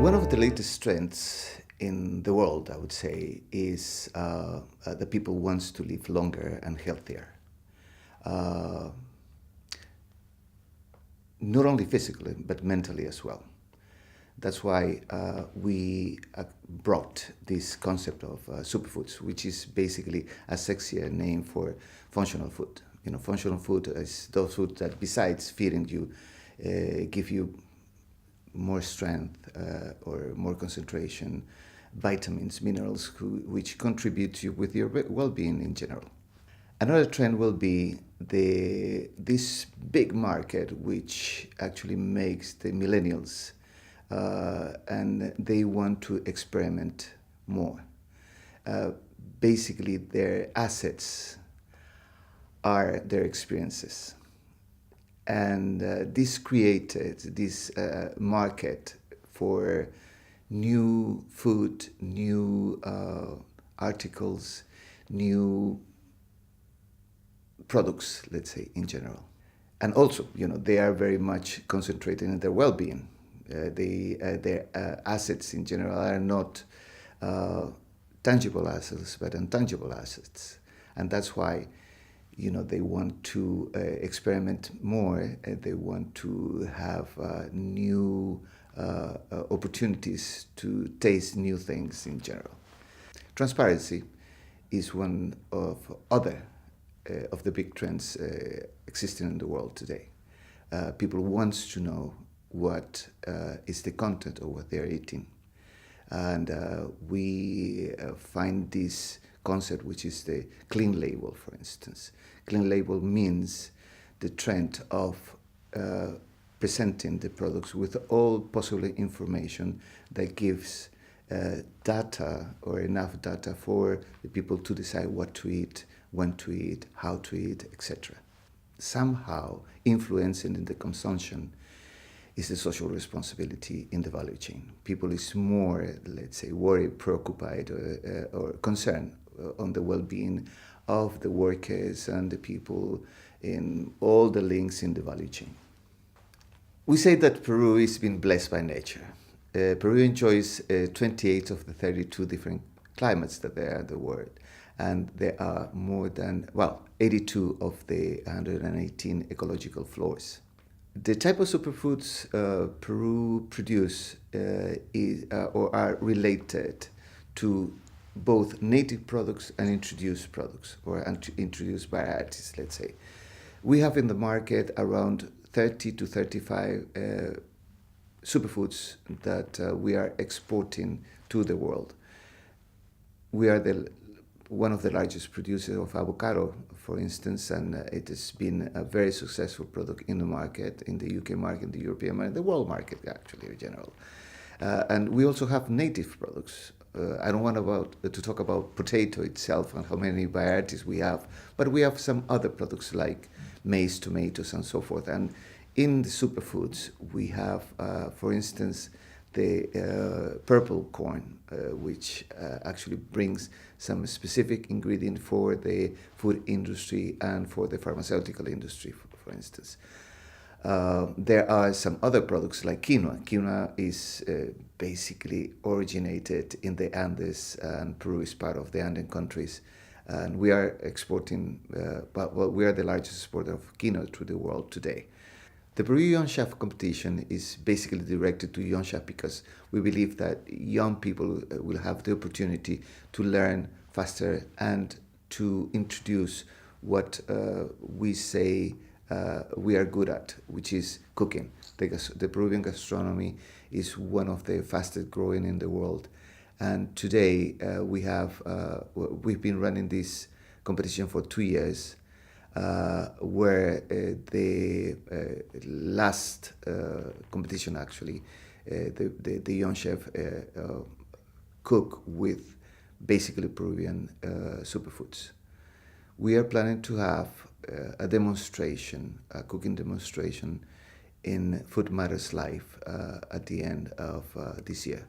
One of the latest trends in the world, I would say, is that people wants to live longer and healthier. Uh, Not only physically, but mentally as well. That's why we brought this concept of superfoods, which is basically a sexier name for functional food. You know, functional food is those foods that, besides feeding you, give you more strength or more concentration, vitamins, minerals, which contribute to you with your well-being in general. Another trend will be this big market, which actually makes the millennials, and they want to experiment more. Uh, Basically, their assets are their experiences. And this created this market for new food, new articles, new products, let's say, in general. And also, they are very much concentrated in their well-being. Their assets in general are not tangible assets, but intangible assets. And that's why, they want to experiment more. They want to have new opportunities to taste new things in general. Transparency is one of the big trends existing in the world today. People want to know what is the content of what they're eating. And we find this concept, which is the clean label, for instance. Clean label means the trend of presenting the products with all possible information that gives data or enough data for the people to decide what to eat, when to eat, how to eat, etc. Somehow influencing the consumption is the social responsibility in the value chain. People is more, let's say, worried, preoccupied, or concerned on the well-being of the workers and the people in all the links in the value chain. We say that Peru is being blessed by nature. Peru enjoys 28 of the 32 different climates that there are in the world. And there are more than, 82 of the 118 ecological floors. The type of superfoods Peru produce or are related to both native products and introduced products, or introduced varieties, let's say. We have in the market around 30 to 35 superfoods that we are exporting to the world. We are one of the largest producers of avocado, for instance, and it has been a very successful product in the market, in the UK market, the European market, the world market, actually, in general. And we also have native products. I don't want to talk about potato itself and how many varieties we have, but we have some other products like maize, tomatoes, and so forth. And in the superfoods, we have, for instance, the purple corn, which actually brings some specific ingredient for the food industry and for the pharmaceutical industry, for instance. There are some other products like quinoa. Quinoa is basically originated in the Andes, and Peru is part of the Andean countries. And we are exporting, we are the largest exporter of quinoa to the world today. The Peru Young Chef competition is basically directed to young chefs because we believe that young people will have the opportunity to learn faster and to introduce what we say we are good at, which is cooking. The Peruvian gastronomy is one of the fastest growing in the world. And today we've been running this competition for 2 years. Where the last competition, actually, the young chef cook with basically Peruvian superfoods. We are planning to have a demonstration, a cooking demonstration in Food Matters Live at the end of this year.